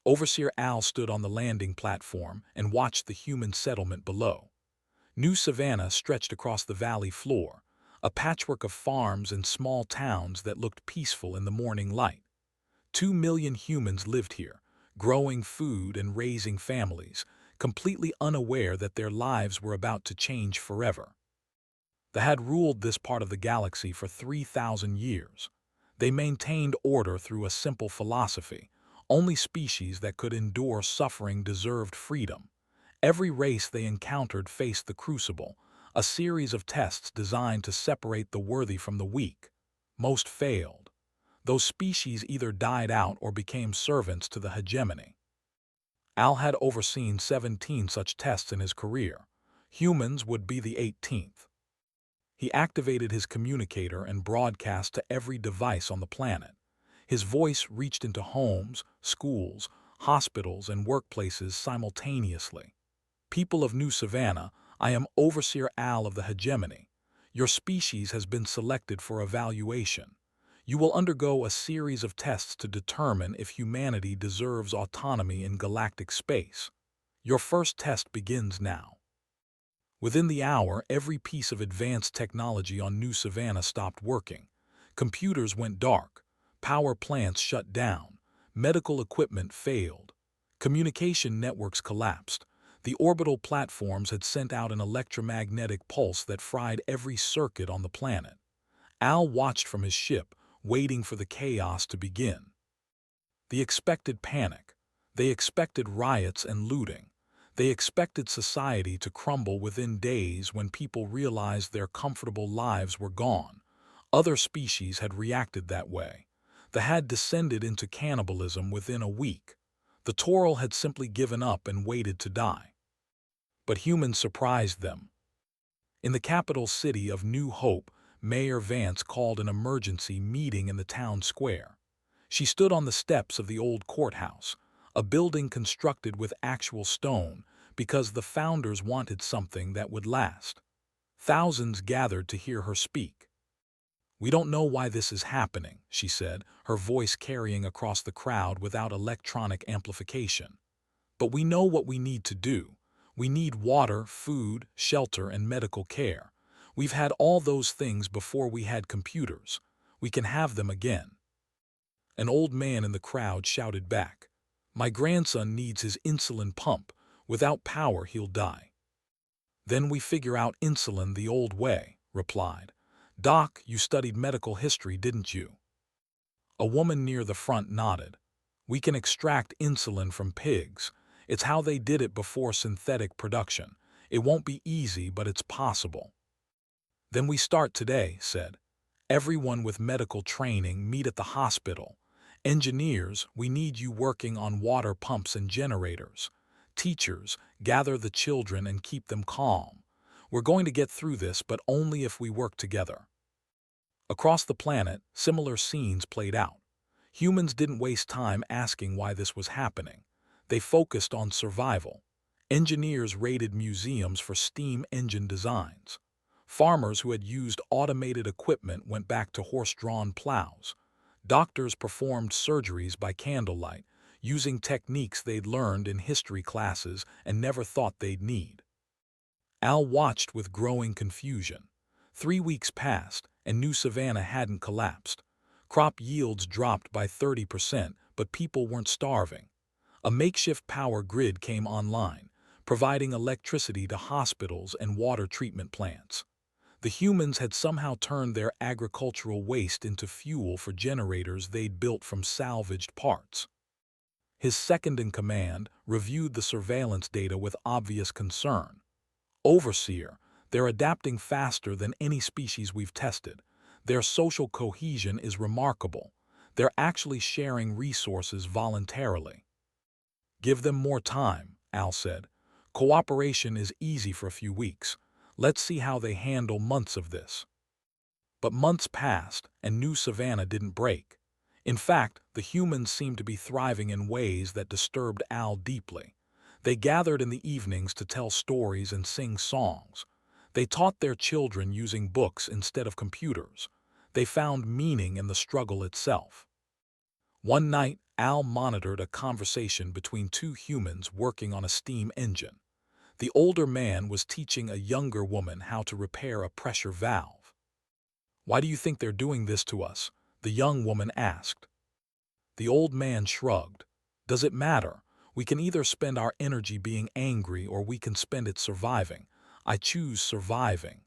Overseer Al stood on the landing platform and watched the human settlement below. New Savannah stretched across the valley floor, a patchwork of farms and small towns that looked peaceful in the morning light. 2 million humans lived here, growing food and raising families, completely unaware that their lives were about to change forever. They had ruled this part of the galaxy for 3,000 years. They maintained order through a simple philosophy. Only species that could endure suffering deserved freedom. Every race they encountered faced the crucible, a series of tests designed to separate the worthy from the weak. Most failed. Those species either died out or became servants to the hegemony. Al had overseen 17 such tests in his career. Humans would be the 18th. He activated his communicator and broadcast to every device on the planet. His voice reached into homes, schools, hospitals, and workplaces simultaneously. People of New Savannah, I am Overseer Al of the Hegemony. Your species has been selected for evaluation. You will undergo a series of tests to determine if humanity deserves autonomy in galactic space. Your first test begins now. Within the hour, every piece of advanced technology on New Savannah stopped working. Computers went dark. Power plants shut down. Medical equipment failed. Communication networks collapsed. The orbital platforms had sent out an electromagnetic pulse that fried every circuit on the planet. Al watched from his ship, waiting for the chaos to begin. They expected panic. They expected riots and looting. They expected society to crumble within days when people realized their comfortable lives were gone. Other species had reacted that way. They had descended into cannibalism within a week. The Taural had simply given up and waited to die. But humans surprised them. In the capital city of New Hope, Mayor Vance called an emergency meeting in the town square. She stood on the steps of the old courthouse, a building constructed with actual stone because the founders wanted something that would last. Thousands gathered to hear her speak. "We don't know why this is happening," she said, her voice carrying across the crowd without electronic amplification. "But we know what we need to do. We need water, food, shelter, and medical care. We've had all those things before we had computers. We can have them again." An old man in the crowd shouted back, "My grandson needs his insulin pump. Without power, he'll die." "Then we figure out insulin the old way," replied. "Doc, you studied medical history, didn't you?" A woman near the front nodded. "We can extract insulin from pigs. It's how they did it before synthetic production. It won't be easy, but it's possible." "Then we start today," said. "Everyone with medical training meet at the hospital. Engineers, we need you working on water pumps and generators. Teachers, gather the children and keep them calm. We're going to get through this, but only if we work together." Across the planet, similar scenes played out. Humans didn't waste time asking why this was happening. They focused on survival. Engineers raided museums for steam engine designs. Farmers who had used automated equipment went back to horse-drawn plows. Doctors performed surgeries by candlelight, using techniques they'd learned in history classes and never thought they'd need. Al watched with growing confusion. 3 weeks passed, and New Savannah hadn't collapsed. Crop yields dropped by 30%, but people weren't starving. A makeshift power grid came online, providing electricity to hospitals and water treatment plants. The humans had somehow turned their agricultural waste into fuel for generators they'd built from salvaged parts. His second-in-command reviewed the surveillance data with obvious concern. "Overseer, they're adapting faster than any species we've tested. Their social cohesion is remarkable. They're actually sharing resources voluntarily." "Give them more time," Al said. "Cooperation is easy for a few weeks. Let's see how they handle months of this." But months passed, and New Savannah didn't break. In fact, the humans seemed to be thriving in ways that disturbed Al deeply. They gathered in the evenings to tell stories and sing songs. They taught their children using books instead of computers. They found meaning in the struggle itself. One night, Al monitored a conversation between two humans working on a steam engine. The older man was teaching a younger woman how to repair a pressure valve. "Why do you think they're doing this to us?" the young woman asked. The old man shrugged. "Does it matter? We can either spend our energy being angry or we can spend it surviving. I choose surviving."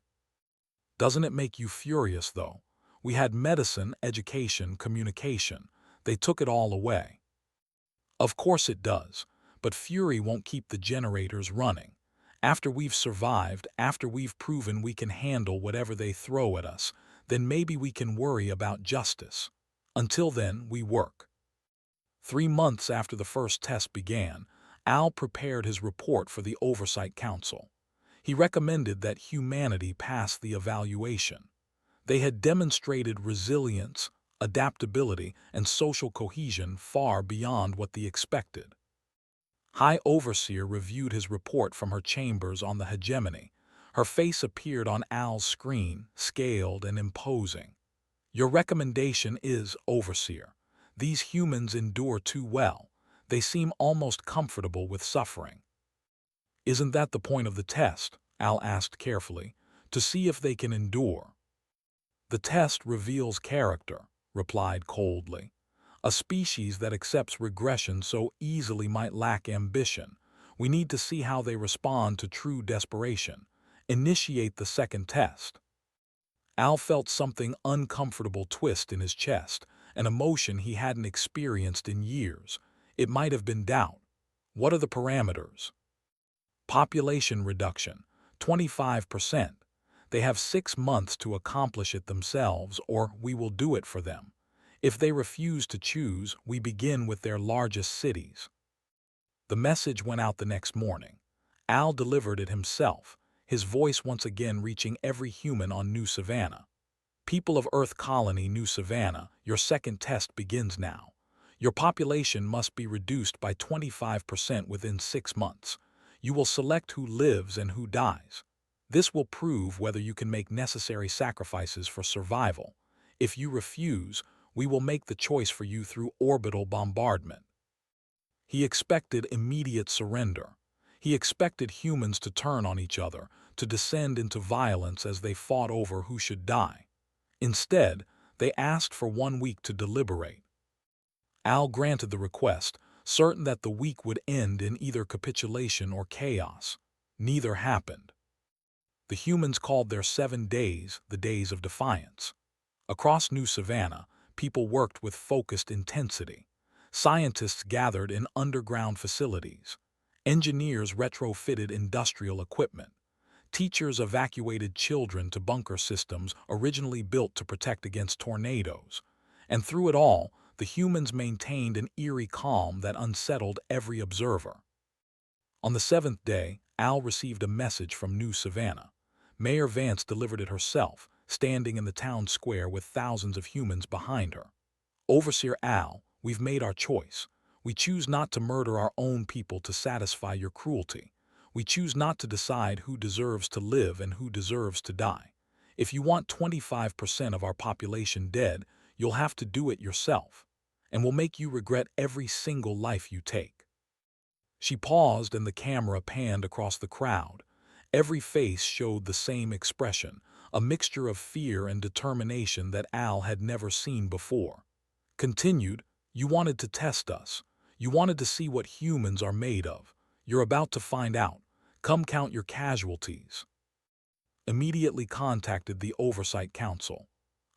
"Doesn't it make you furious, though? We had medicine, education, communication. They took it all away." "Of course it does, but fury won't keep the generators running. After we've survived, after we've proven we can handle whatever they throw at us, then maybe we can worry about justice. Until then, we work." 3 months after the first test began, Al prepared his report for the Oversight Council. He recommended that humanity pass the evaluation. They had demonstrated resilience, adaptability, and social cohesion far beyond what they expected. High Overseer reviewed his report from her chambers on the hegemony. Her face appeared on Al's screen, scaled and imposing. "Your recommendation is, Overseer. These humans endure too well. They seem almost comfortable with suffering." "Isn't that the point of the test?" Al asked carefully. "To see if they can endure." "The test reveals character," replied coldly. "A species that accepts regression so easily might lack ambition. We need to see how they respond to true desperation. Initiate the second test." Al felt something uncomfortable twist in his chest, an emotion he hadn't experienced in years. It might have been doubt. "What are the parameters?" "Population reduction, 25%. They have 6 months to accomplish it themselves, or we will do it for them. If they refuse to choose, we begin with their largest cities." The message went out the next morning. Al delivered it himself, his voice once again reaching every human on New Savannah. "People of Earth Colony, New Savannah, your second test begins now. Your population must be reduced by 25% within 6 months. You will select who lives and who dies. This will prove whether you can make necessary sacrifices for survival. If you refuse, we will make the choice for you through orbital bombardment." He expected immediate surrender. He expected humans to turn on each other, to descend into violence as they fought over who should die. Instead, they asked for 1 week to deliberate. Al granted the request, certain that the week would end in either capitulation or chaos. Neither happened. The humans called their 7 days the Days of Defiance. Across New Savannah, people worked with focused intensity. Scientists gathered in underground facilities. Engineers retrofitted industrial equipment. Teachers evacuated children to bunker systems originally built to protect against tornadoes. And through it all, the humans maintained an eerie calm that unsettled every observer. On the 7th day, Al received a message from New Savannah. Mayor Vance delivered it herself, standing in the town square with thousands of humans behind her. "Overseer Al, we've made our choice. We choose not to murder our own people to satisfy your cruelty. We choose not to decide who deserves to live and who deserves to die. If you want 25% of our population dead, you'll have to do it yourself, and we'll make you regret every single life you take." She paused and the camera panned across the crowd. Every face showed the same expression, a mixture of fear and determination that Al had never seen before. Continued, "You wanted to test us. You wanted to see what humans are made of. You're about to find out. Come count your casualties." Immediately contacted the Oversight Council.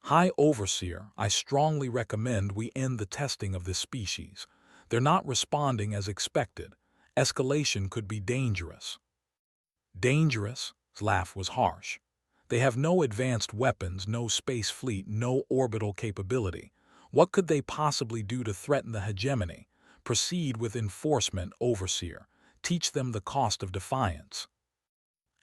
"High Overseer, I strongly recommend we end the testing of this species. They're not responding as expected. Escalation could be dangerous." "Dangerous?" His laugh was harsh. "They have no advanced weapons, no space fleet, no orbital capability. What could they possibly do to threaten the hegemony? Proceed with enforcement, Overseer. Teach them the cost of defiance."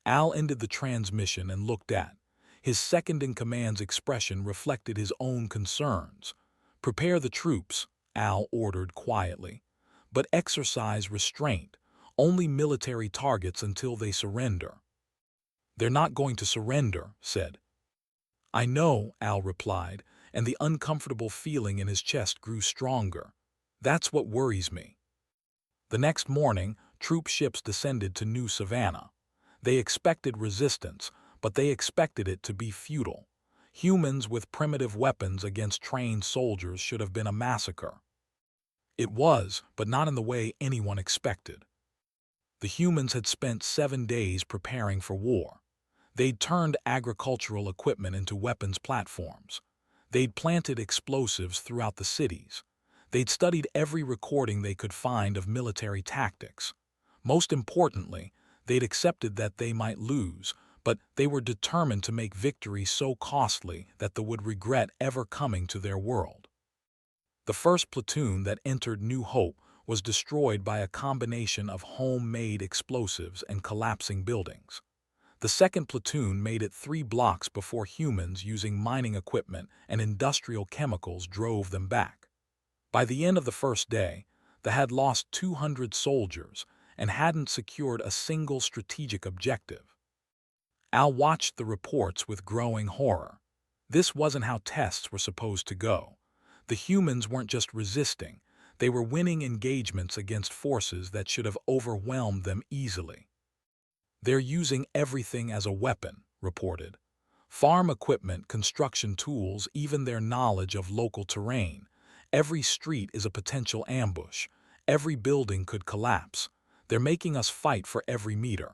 Al ended the transmission and looked at. His second-in-command's expression reflected his own concerns. "Prepare the troops," Al ordered quietly. "But exercise restraint. Only military targets until they surrender." "They're not going to surrender," said. "I know," Al replied, and the uncomfortable feeling in his chest grew stronger. That's what worries me. The next morning, troop ships descended to New Savannah. They expected resistance, but they expected it to be futile. Humans with primitive weapons against trained soldiers should have been a massacre. It was, but not in the way anyone expected. The humans had spent 7 days preparing for war. They'd turned agricultural equipment into weapons platforms. They'd planted explosives throughout the cities. They'd studied every recording they could find of military tactics. Most importantly, they'd accepted that they might lose, but they were determined to make victory so costly that they would regret ever coming to their world. The first platoon that entered New Hope was destroyed by a combination of homemade explosives and collapsing buildings. The second platoon made it 3 blocks before humans using mining equipment and industrial chemicals drove them back. By the end of the first day, they had lost 200 soldiers and hadn't secured a single strategic objective. Al watched the reports with growing horror. This wasn't how tests were supposed to go. The humans weren't just resisting, they were winning engagements against forces that should have overwhelmed them easily. They're using everything as a weapon, reported. Farm equipment, construction tools, even their knowledge of local terrain. Every street is a potential ambush. Every building could collapse. They're making us fight for every meter.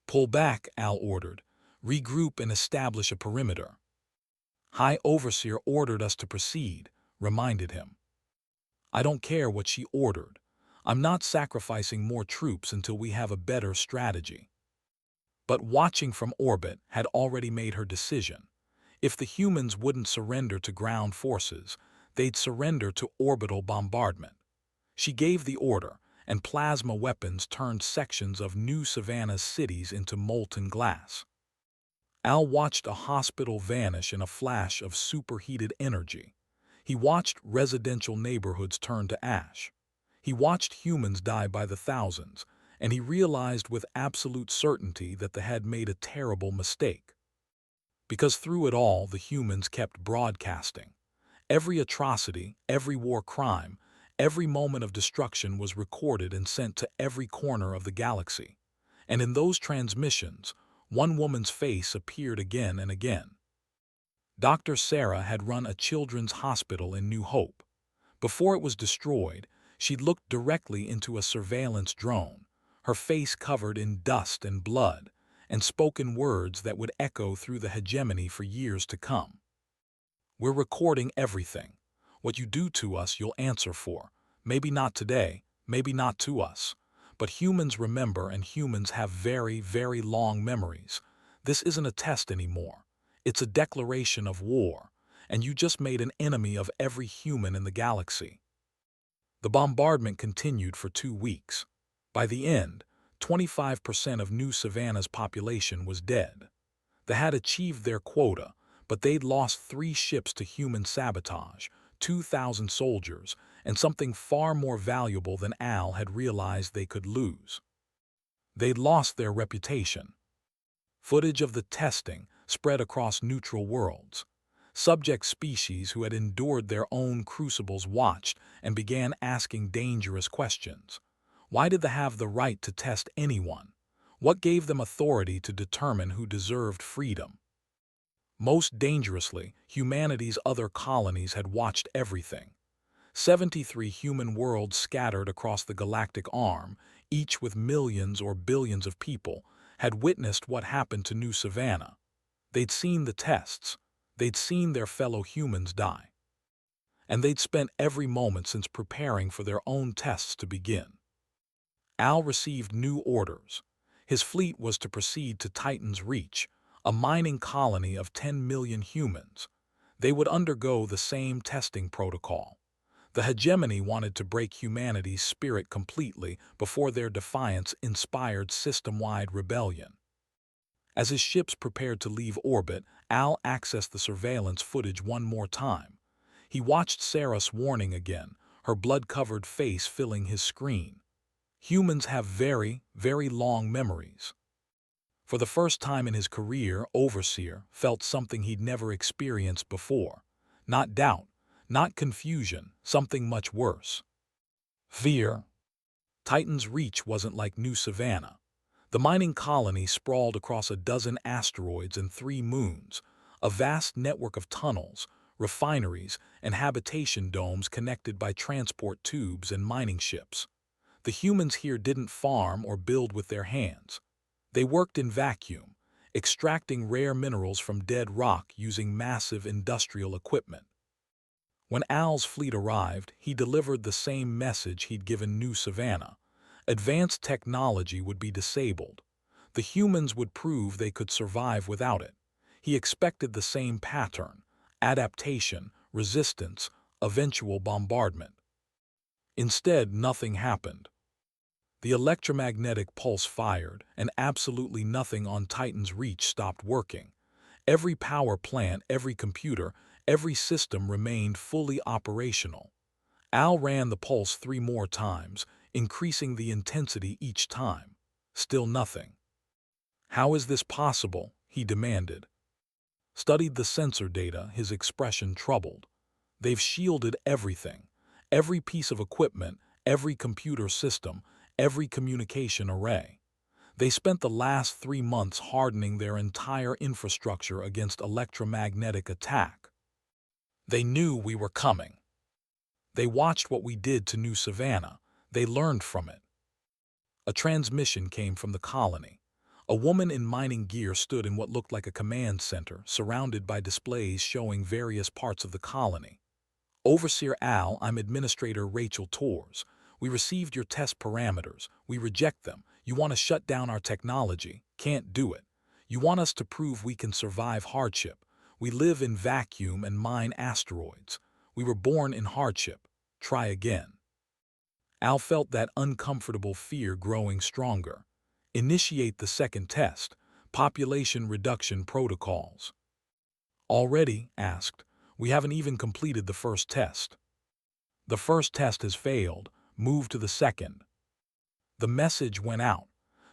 Pull back, Al ordered. Regroup and establish a perimeter. High Overseer ordered us to proceed, reminded him. I don't care what she ordered. I'm not sacrificing more troops until we have a better strategy. But watching from orbit had already made her decision. If the humans wouldn't surrender to ground forces, they'd surrender to orbital bombardment. She gave the order, and plasma weapons turned sections of New Savannah's cities into molten glass. Al watched a hospital vanish in a flash of superheated energy. He watched residential neighborhoods turn to ash. He watched humans die by the thousands, and he realized with absolute certainty that they had made a terrible mistake. Because through it all, the humans kept broadcasting. Every atrocity, every war crime, every moment of destruction was recorded and sent to every corner of the galaxy. And in those transmissions, one woman's face appeared again and again. Dr. Sarah had run a children's hospital in New Hope. Before it was destroyed, she'd looked directly into a surveillance drone, her face covered in dust and blood, and spoken words that would echo through the hegemony for years to come. We're recording everything. What you do to us, you'll answer for. Maybe not today, maybe not to us. But humans remember, and humans have very, very long memories. This isn't a test anymore. It's a declaration of war, and you just made an enemy of every human in the galaxy. The bombardment continued for 2 weeks. By the end, 25% of New Savannah's population was dead. They had achieved their quota, but they'd lost 3 ships to human sabotage, 2,000 soldiers, and something far more valuable than Al had realized they could lose. They'd lost their reputation. Footage of the testing spread across neutral worlds. Subject species who had endured their own crucibles watched and began asking dangerous questions. Why did they have the right to test anyone? What gave them authority to determine who deserved freedom? Most dangerously, humanity's other colonies had watched everything. 73 human worlds scattered across the galactic arm, each with millions or billions of people, had witnessed what happened to New Savannah. They'd seen the tests. They'd seen their fellow humans die. And they'd spent every moment since preparing for their own tests to begin. Al received new orders. His fleet was to proceed to Titan's Reach, a mining colony of 10 million humans. They would undergo the same testing protocol. The hegemony wanted to break humanity's spirit completely before their defiance inspired system-wide rebellion. As his ships prepared to leave orbit, Al accessed the surveillance footage one more time. He watched Sarah's warning again, her blood-covered face filling his screen. Humans have very, very long memories. For the first time in his career, Overseer felt something he'd never experienced before. Not doubt, Not confusion, something much worse. Fear. Titan's reach wasn't like New Savannah. The mining colony sprawled across a dozen asteroids and 3 moons, a vast network of tunnels, refineries, and habitation domes connected by transport tubes and mining ships. The humans here didn't farm or build with their hands. They worked in vacuum, extracting rare minerals from dead rock using massive industrial equipment. When Al's fleet arrived, he delivered the same message he'd given New Savannah. Advanced technology would be disabled. The humans would prove they could survive without it. He expected the same pattern: adaptation, resistance, eventual bombardment. Instead, nothing happened. The electromagnetic pulse fired, and absolutely nothing on Titan's reach stopped working. Every power plant, every computer, every system remained fully operational. Al ran the pulse 3 more times, increasing the intensity each time. Still nothing. "How is this possible?" he demanded. Studied the sensor data, his expression troubled. "They've shielded everything. Every piece of equipment, every computer system, every communication array. They spent the last 3 months hardening their entire infrastructure against electromagnetic attack. They knew we were coming. They watched what we did to New Savannah. They learned from it." A transmission came from the colony. A woman in mining gear stood in what looked like a command center, surrounded by displays showing various parts of the colony. "Overseer Al, I'm Administrator Rachel Torres. We received your test parameters. We reject them. You want to shut down our technology. Can't do it. You want us to prove we can survive hardship. We live in vacuum and mine asteroids. We were born in hardship. Try again." Al felt that uncomfortable fear growing stronger. "Initiate the second test. Population reduction protocols." "Already?" asked. "We haven't even completed the first test." "The first test has failed. Move to the second." The message went out.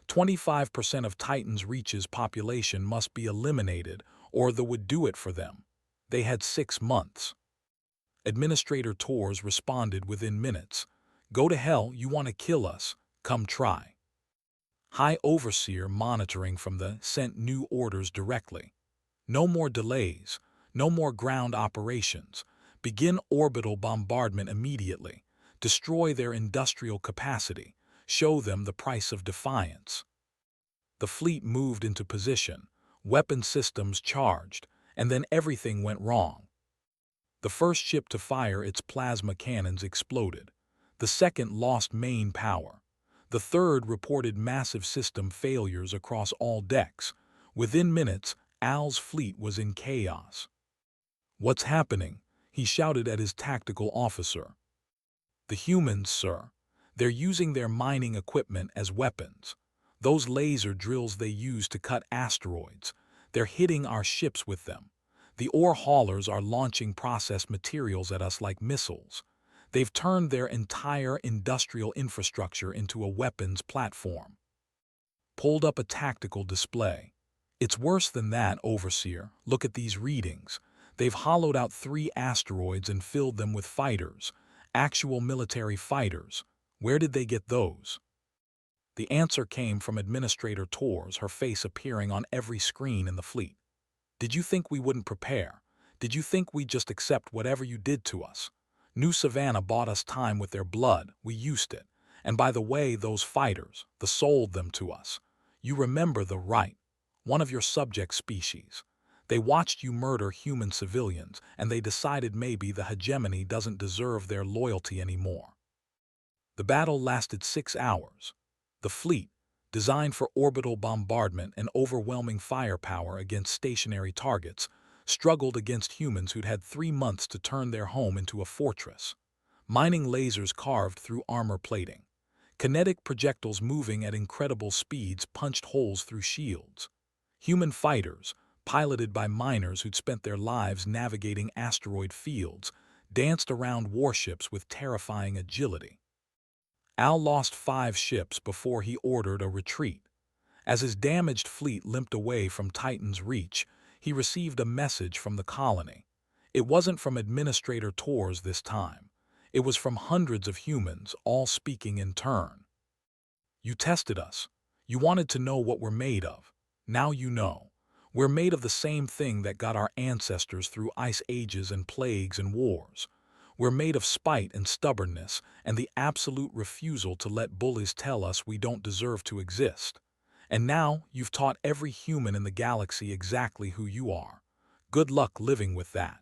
25% of Titan's Reach's population must be eliminated, or they would do it for them. They had 6 months. Administrator Torres responded within minutes. "Go to hell, you want to kill us? Come try." High Overseer, monitoring from the sent new orders directly. "No more delays. No more ground operations. Begin orbital bombardment immediately. Destroy their industrial capacity. Show them the price of defiance." The fleet moved into position. Weapon systems charged, and then everything went wrong. The first ship to fire its plasma cannons exploded. The second lost main power. The third reported massive system failures across all decks. Within minutes, Al's fleet was in chaos. "What's happening?" he shouted at his tactical officer. "The humans, sir. They're using their mining equipment as weapons. Those laser drills they use to cut asteroids. They're hitting our ships with them. The ore haulers are launching processed materials at us like missiles. They've turned their entire industrial infrastructure into a weapons platform." Pulled up a tactical display. "It's worse than that, Overseer. Look at these readings. They've hollowed out 3 asteroids and filled them with fighters. Actual military fighters. Where did they get those?" The answer came from Administrator Torres, her face appearing on every screen in the fleet. "Did you think we wouldn't prepare? Did you think we'd just accept whatever you did to us? New Savannah bought us time with their blood. We used it. And by the way, those fighters, they sold them to us. You remember the right, one of your subject species. They watched you murder human civilians, and they decided maybe the hegemony doesn't deserve their loyalty anymore." The battle lasted 6 hours. The fleet, designed for orbital bombardment and overwhelming firepower against stationary targets, struggled against humans who'd had 3 months to turn their home into a fortress. Mining lasers carved through armor plating. Kinetic projectiles moving at incredible speeds punched holes through shields. Human fighters, piloted by miners who'd spent their lives navigating asteroid fields, danced around warships with terrifying agility. Al lost 5 ships before he ordered a retreat. As his damaged fleet limped away from Titan's Reach, he received a message from the colony. It wasn't from Administrator Tors this time. It was from hundreds of humans, all speaking in turn. You tested us. You wanted to know what we're made of. Now you know. We're made of the same thing that got our ancestors through ice ages and plagues and wars. We're made of spite and stubbornness and the absolute refusal to let bullies tell us we don't deserve to exist. And now you've taught every human in the galaxy exactly who you are. Good luck living with that.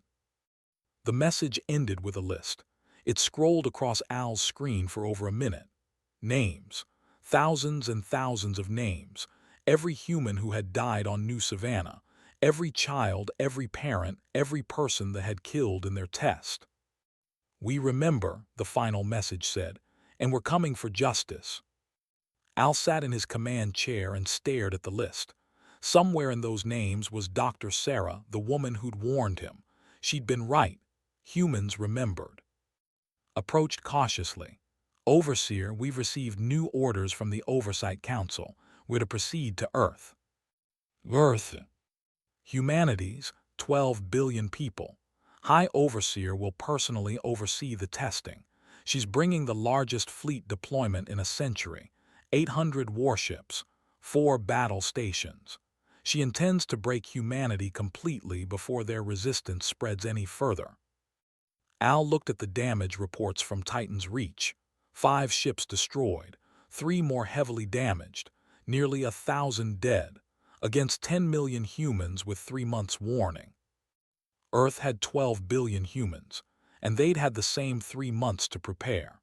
The message ended with a list. It scrolled across Al's screen for over a minute. Names. Thousands and thousands of names. Every human who had died on New Savannah. Every child, every parent, every person that had killed in their test. We remember, the final message said, and we're coming for justice. Al sat in his command chair and stared at the list. Somewhere in those names was Dr. Sarah, the woman who'd warned him. She'd been right. Humans remembered. Approached cautiously. Overseer, we've received new orders from the Oversight Council. We're to proceed to Earth. Earth. Humanity's 12 billion people. High Overseer will personally oversee the testing. She's bringing the largest fleet deployment in a century. 800 warships, 4 battle stations. She intends to break humanity completely before their resistance spreads any further. Al looked at the damage reports from Titan's Reach. 5 ships destroyed, 3 more heavily damaged, nearly 1,000 dead, against 10 million humans with 3 months warning. Earth had 12 billion humans, and they'd had the same 3 months to prepare.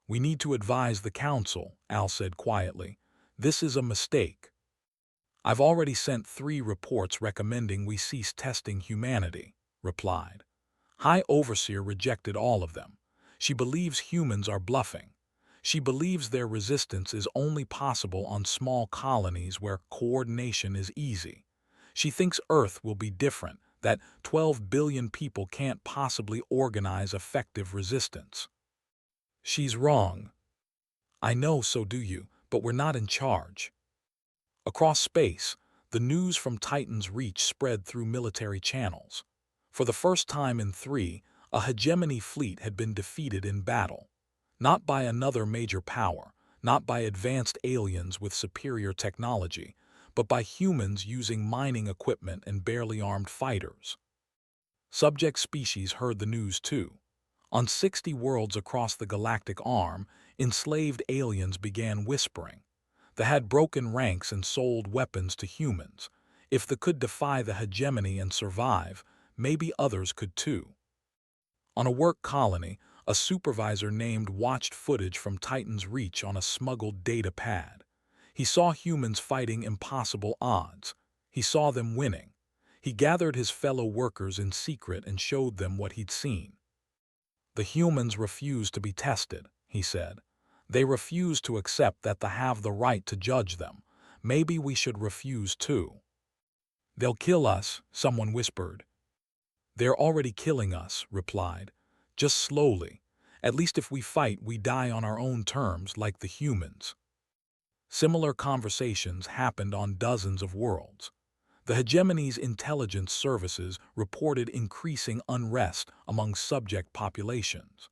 We need to advise the Council, Al said quietly. This is a mistake. I've already sent 3 reports recommending we cease testing humanity, replied. High Overseer rejected all of them. She believes humans are bluffing. She believes their resistance is only possible on small colonies where coordination is easy. She thinks Earth will be different, that 12 billion people can't possibly organize effective resistance. She's wrong. I know, so do you, but we're not in charge. Across space, the news from Titan's Reach spread through military channels. For the first time in 3, a hegemony fleet had been defeated in battle. Not by another major power, not by advanced aliens with superior technology, but by humans using mining equipment and barely armed fighters. Subject species heard the news too. On 60 worlds across the galactic arm, enslaved aliens began whispering. They had broken ranks and sold weapons to humans. If they could defy the hegemony and survive, maybe others could too. On a work colony, a supervisor named watched footage from Titan's Reach on a smuggled data pad. He saw humans fighting impossible odds. He saw them winning. He gathered his fellow workers in secret and showed them what he'd seen. The humans refuse to be tested, he said. They refuse to accept that they have the right to judge them. Maybe we should refuse too. They'll kill us, someone whispered. They're already killing us, replied. Just slowly. At least if we fight, we die on our own terms like the humans. Similar conversations happened on dozens of worlds. The hegemony's intelligence services reported increasing unrest among subject populations.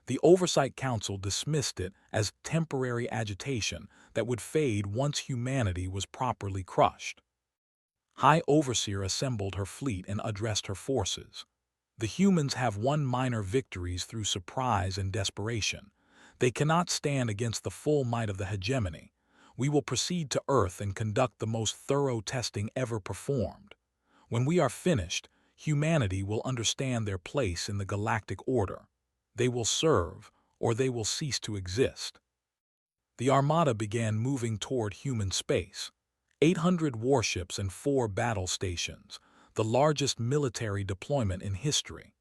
The Oversight Council dismissed it as temporary agitation that would fade once humanity was properly crushed. High Overseer assembled her fleet and addressed her forces. The humans have won minor victories through surprise and desperation. They cannot stand against the full might of the hegemony. We will proceed to Earth and conduct the most thorough testing ever performed. When we are finished, humanity will understand their place in the galactic order. They will serve, or they will cease to exist. The Armada began moving toward human space. 800 warships and 4 battle stations, the largest military deployment in history.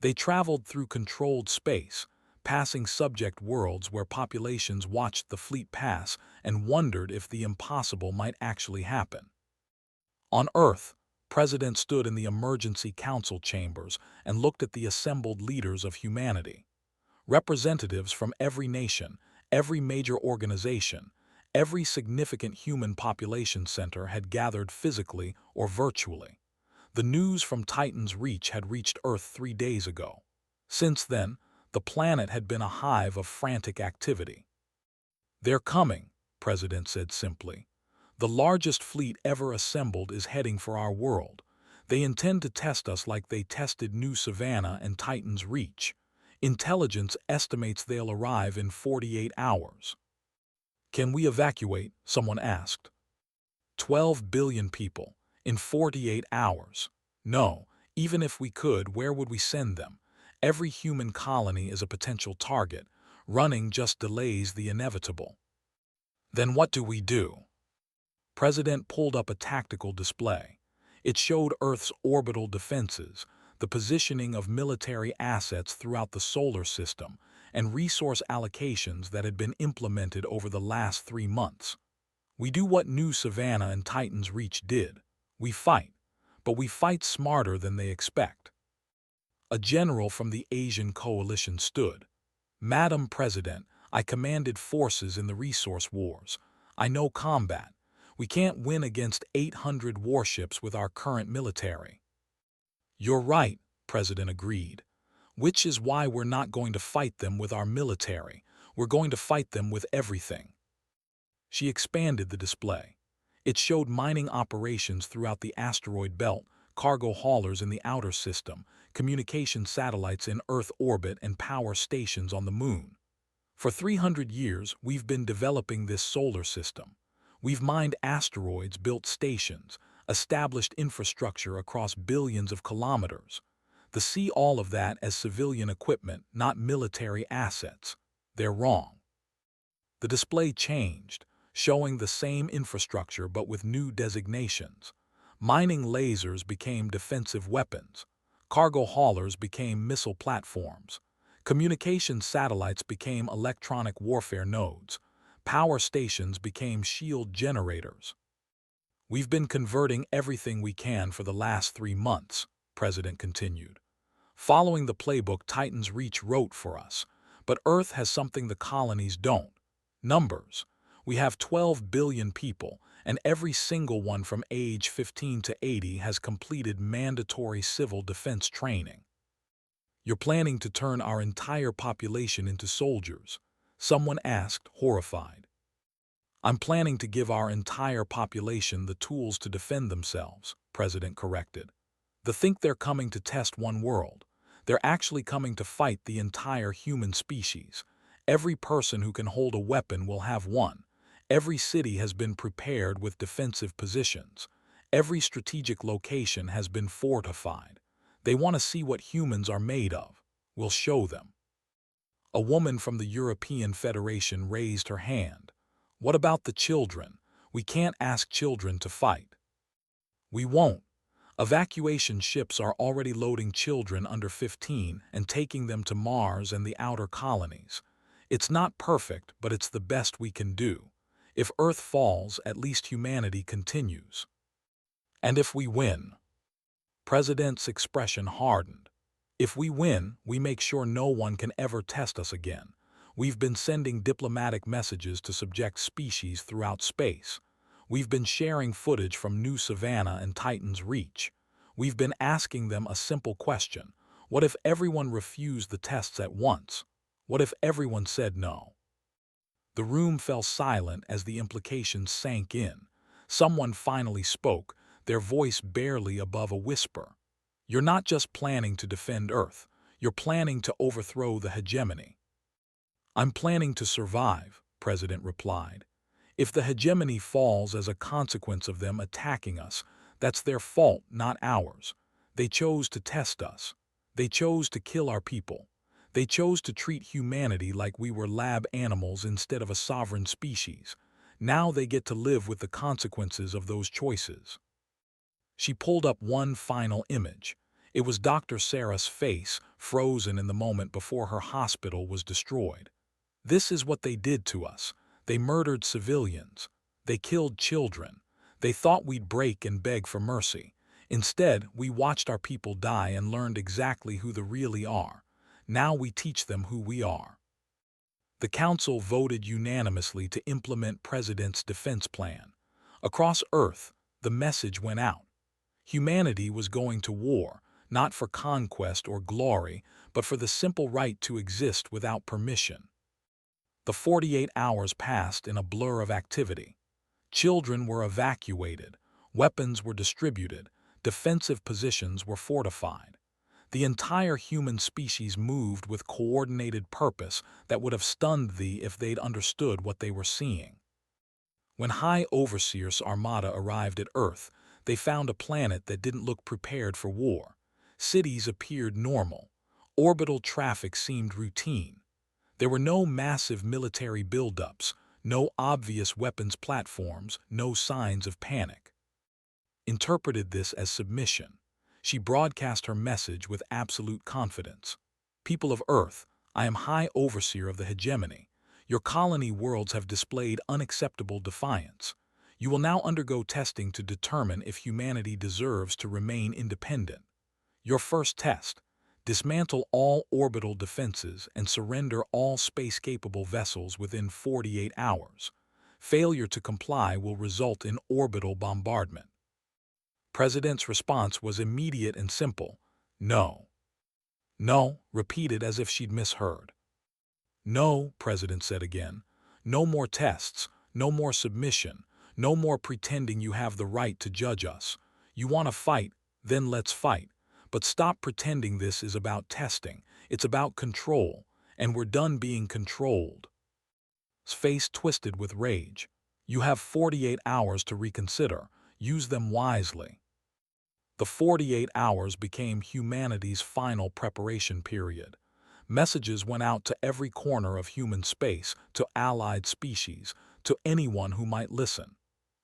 They traveled through controlled space, passing subject worlds where populations watched the fleet pass and wondered if the impossible might actually happen. On Earth, President stood in the emergency council chambers and looked at the assembled leaders of humanity. Representatives from every nation, every major organization, every significant human population center had gathered physically or virtually. The news from Titan's Reach had reached Earth 3 days ago. Since then, the planet had been a hive of frantic activity. "They're coming," President said simply. "The largest fleet ever assembled is heading for our world. They intend to test us like they tested New Savannah and Titan's Reach. Intelligence estimates they'll arrive in 48 hours. "Can we evacuate?" someone asked. 12 billion people, in 48 hours. No, even if we could, where would we send them? Every human colony is a potential target. Running just delays the inevitable. Then what do we do? President pulled up a tactical display. It showed Earth's orbital defenses, the positioning of military assets throughout the solar system, and resource allocations that had been implemented over the last 3 months. We do what New Savannah and Titan's Reach did. We fight, but we fight smarter than they expect. A general from the Asian coalition stood. "Madam President, I commanded forces in the resource wars. I know combat. We can't win against 800 warships with our current military." "You're right," President agreed. "Which is why we're not going to fight them with our military. We're going to fight them with everything." She expanded the display. It showed mining operations throughout the asteroid belt, cargo haulers in the outer system, communication satellites in Earth orbit, and power stations on the moon. For 300 years, we've been developing this solar system. We've mined asteroids, built stations, established infrastructure across billions of kilometers. They see all of that as civilian equipment, not military assets. They're wrong. The display changed, showing the same infrastructure but with new designations. Mining lasers became defensive weapons. Cargo haulers became missile platforms. Communication satellites became electronic warfare nodes. Power stations became shield generators. "We've been converting everything we can for the last 3 months," President continued. "Following the playbook Titan's Reach wrote for us. But Earth has something the colonies don't. Numbers. We have 12 billion people, and every single one from age 15 to 80 has completed mandatory civil defense training." "You're planning to turn our entire population into soldiers?" someone asked, horrified. "I'm planning to give our entire population the tools to defend themselves," President corrected. "They think they're coming to test one world. They're actually coming to fight the entire human species. Every person who can hold a weapon will have one. Every city has been prepared with defensive positions. Every strategic location has been fortified. They want to see what humans are made of. We'll show them." A woman from the European Federation raised her hand. "What about the children? We can't ask children to fight." "We won't. Evacuation ships are already loading children under 15 and taking them to Mars and the outer colonies. It's not perfect, but it's the best we can do. If Earth falls, at least humanity continues." "And if we win?" President's expression hardened. "If we win, we make sure no one can ever test us again. We've been sending diplomatic messages to subject species throughout space. We've been sharing footage from New Savannah and Titan's Reach. We've been asking them a simple question. What if everyone refused the tests at once? What if everyone said no?" The room fell silent as the implications sank in. Someone finally spoke, their voice barely above a whisper. "You're not just planning to defend Earth. You're planning to overthrow the hegemony." "I'm planning to survive," President replied. "If the hegemony falls as a consequence of them attacking us, that's their fault, not ours. They chose to test us. They chose to kill our people. They chose to treat humanity like we were lab animals instead of a sovereign species. Now they get to live with the consequences of those choices." She pulled up one final image. It was Dr. Sarah's face, frozen in the moment before her hospital was destroyed. "This is what they did to us. They murdered civilians. They killed children. They thought we'd break and beg for mercy. Instead, we watched our people die and learned exactly who they really are. Now we teach them who we are." The council voted unanimously to implement President's defense plan. Across Earth, the message went out. Humanity was going to war, not for conquest or glory, but for the simple right to exist without permission. The 48 hours passed in a blur of activity. Children were evacuated, weapons were distributed, defensive positions were fortified. The entire human species moved with coordinated purpose that would have stunned thee if they'd understood what they were seeing. When High Overseer's armada arrived at Earth, they found a planet that didn't look prepared for war. Cities appeared normal. Orbital traffic seemed routine. There were no massive military buildups, no obvious weapons platforms, no signs of panic. Interpreted this as submission. She broadcast her message with absolute confidence. People of Earth, I am High Overseer of the Hegemony. Your colony worlds have displayed unacceptable defiance. You will now undergo testing to determine if humanity deserves to remain independent. Your first test: dismantle all orbital defenses and surrender all space-capable vessels within 48 hours. Failure to comply will result in orbital bombardment. President's response was immediate and simple: no. No, repeated as if she'd misheard. No, President said again. No more tests, no more submission, no more pretending you have the right to judge us. You want to fight, then let's fight. But stop pretending this is about testing. It's about control, and we're done being controlled. His face twisted with rage. You have 48 hours to reconsider. Use them wisely. The 48 hours became humanity's final preparation period. Messages went out to every corner of human space, to allied species, to anyone who might listen.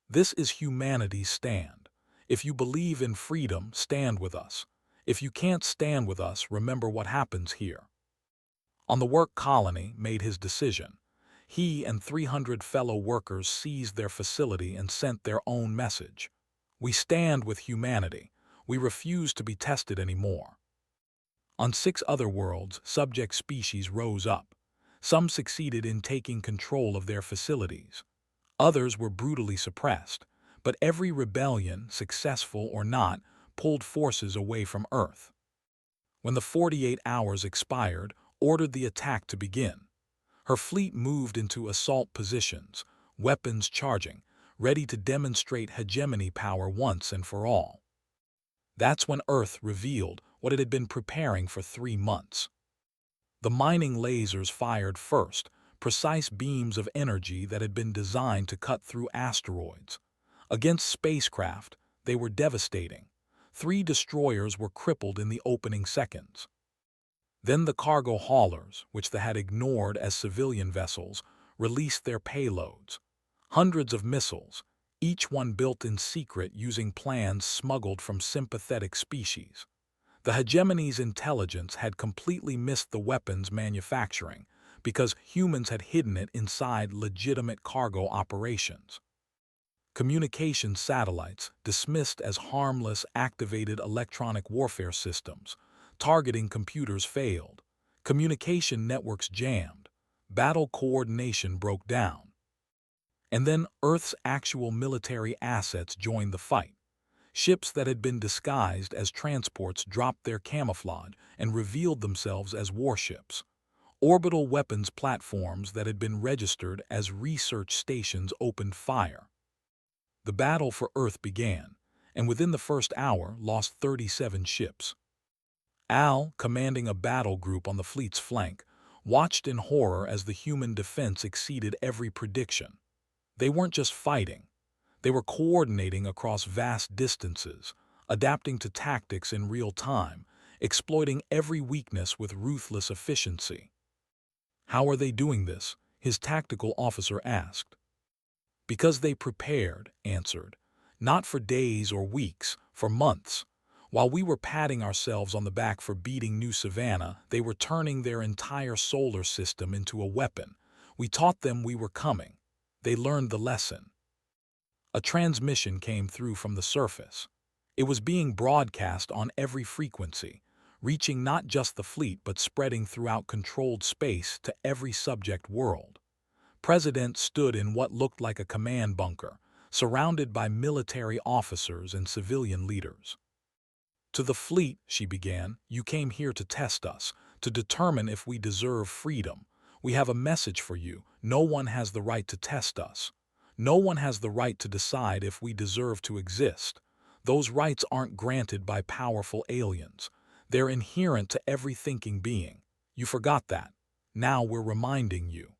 This is humanity's stand. If you believe in freedom, stand with us. If you can't stand with us, remember what happens here. On the work colony made his decision. He and 300 fellow workers seized their facility and sent their own message. We stand with humanity. We refuse to be tested anymore. On 6 other worlds, subject species rose up. Some succeeded in taking control of their facilities. Others were brutally suppressed, but every rebellion, successful or not, pulled forces away from Earth. When the 48 hours expired, ordered the attack to begin. Her fleet moved into assault positions, weapons charging, ready to demonstrate hegemony power once and for all. That's when Earth revealed what it had been preparing for 3 months. The mining lasers fired first, precise beams of energy that had been designed to cut through asteroids. Against spacecraft, they were devastating. 3 destroyers were crippled in the opening seconds. Then the cargo haulers, which they had ignored as civilian vessels, released their payloads. Hundreds of missiles, each one built in secret using plans smuggled from sympathetic species. The hegemony's intelligence had completely missed the weapons manufacturing because humans had hidden it inside legitimate cargo operations. Communication satellites, dismissed as harmless, activated electronic warfare systems. Targeting computers failed. Communication networks jammed. Battle coordination broke down. And then Earth's actual military assets joined the fight. Ships that had been disguised as transports dropped their camouflage and revealed themselves as warships. Orbital weapons platforms that had been registered as research stations opened fire. The battle for Earth began, and within the first hour lost 37 ships. Al, commanding a battle group on the fleet's flank, watched in horror as the human defense exceeded every prediction. They weren't just fighting. They were coordinating across vast distances, adapting to tactics in real time, exploiting every weakness with ruthless efficiency. How are they doing this? His tactical officer asked. Because they prepared, answered. Not for days or weeks, for months. While we were patting ourselves on the back for beating New Savannah, they were turning their entire solar system into a weapon. We taught them we were coming. They learned the lesson. A transmission came through from the surface. It was being broadcast on every frequency, reaching not just the fleet but spreading throughout controlled space to every subject world. President stood in what looked like a command bunker, surrounded by military officers and civilian leaders. "To the fleet," she began, "you came here to test us, to determine if we deserve freedom. We have a message for you. No one has the right to test us. No one has the right to decide if we deserve to exist. Those rights aren't granted by powerful aliens. They're inherent to every thinking being. You forgot that. Now we're reminding you."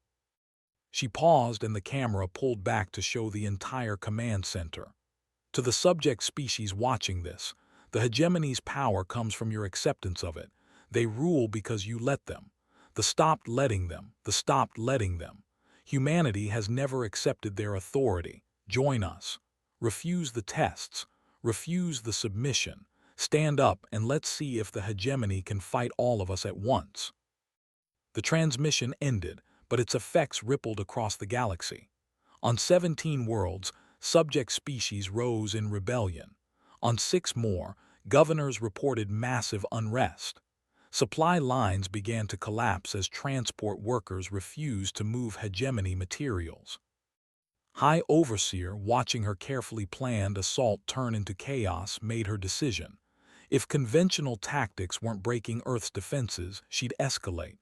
She paused and the camera pulled back to show the entire command center. "To the subject species watching this, the hegemony's power comes from your acceptance of it. They rule because you let them. The stopped letting them. Humanity has never accepted their authority. Join us. Refuse the tests. Refuse the submission. Stand up and let's see if the hegemony can fight all of us at once." The transmission ended, but its effects rippled across the galaxy. On 17 worlds, subject species rose in rebellion. On 6 more, governors reported massive unrest. Supply lines began to collapse as transport workers refused to move hegemony materials. High Overseer, watching her carefully planned assault turn into chaos, made her decision. If conventional tactics weren't breaking Earth's defenses, she'd escalate.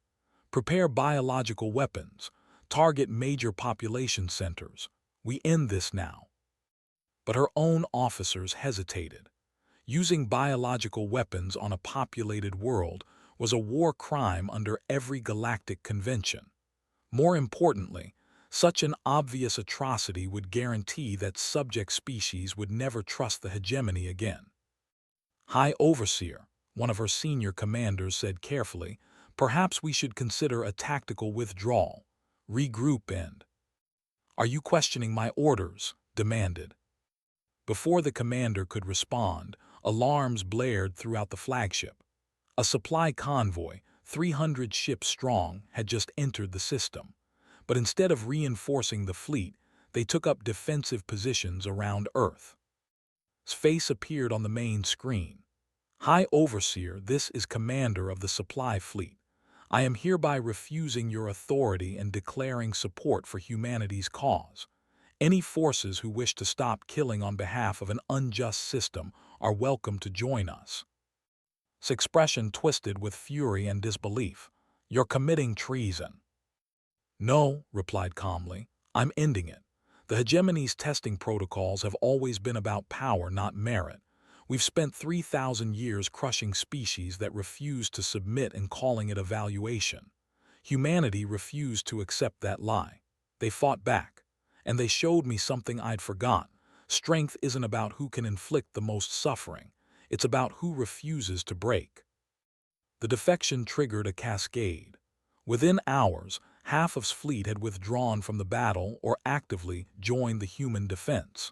Prepare biological weapons. Target major population centers. We end this now. But her own officers hesitated. Using biological weapons on a populated world was a war crime under every galactic convention. More importantly, such an obvious atrocity would guarantee that subject species would never trust the hegemony again. High Overseer, one of her senior commanders, said carefully, "Perhaps we should consider a tactical withdrawal, regroup and—" "Are you questioning my orders?" demanded. Before the commander could respond, alarms blared throughout the flagship. A supply convoy, 300 ships strong, had just entered the system. But instead of reinforcing the fleet, they took up defensive positions around Earth. His face appeared on the main screen. "High Overseer, this is Commander of the Supply Fleet. I am hereby refusing your authority and declaring support for humanity's cause. Any forces who wish to stop killing on behalf of an unjust system are welcome to join us." His expression twisted with fury and disbelief. "You're committing treason." "No," replied calmly, "I'm ending it. The hegemony's testing protocols have always been about power, not merit. We've spent 3,000 years crushing species that refused to submit and calling it evaluation. Humanity refused to accept that lie. They fought back. And they showed me something I'd forgotten. Strength isn't about who can inflict the most suffering. It's about who refuses to break." The defection triggered a cascade. Within hours, half of his fleet had withdrawn from the battle or actively joined the human defense.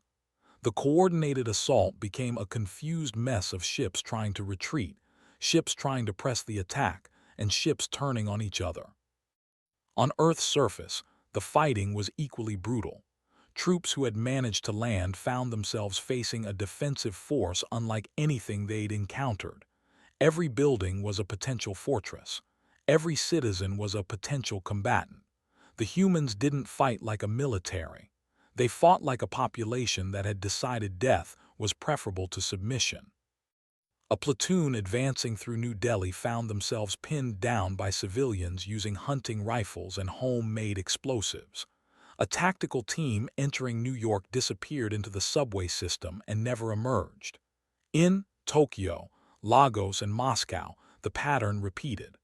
The coordinated assault became a confused mess of ships trying to retreat, ships trying to press the attack, and ships turning on each other. On Earth's surface, the fighting was equally brutal. Troops who had managed to land found themselves facing a defensive force unlike anything they'd encountered. Every building was a potential fortress. Every citizen was a potential combatant. The humans didn't fight like a military. They fought like a population that had decided death was preferable to submission. A platoon advancing through New Delhi found themselves pinned down by civilians using hunting rifles and homemade explosives. A tactical team entering New York disappeared into the subway system and never emerged. In Tokyo, Lagos, and Moscow, the pattern repeated.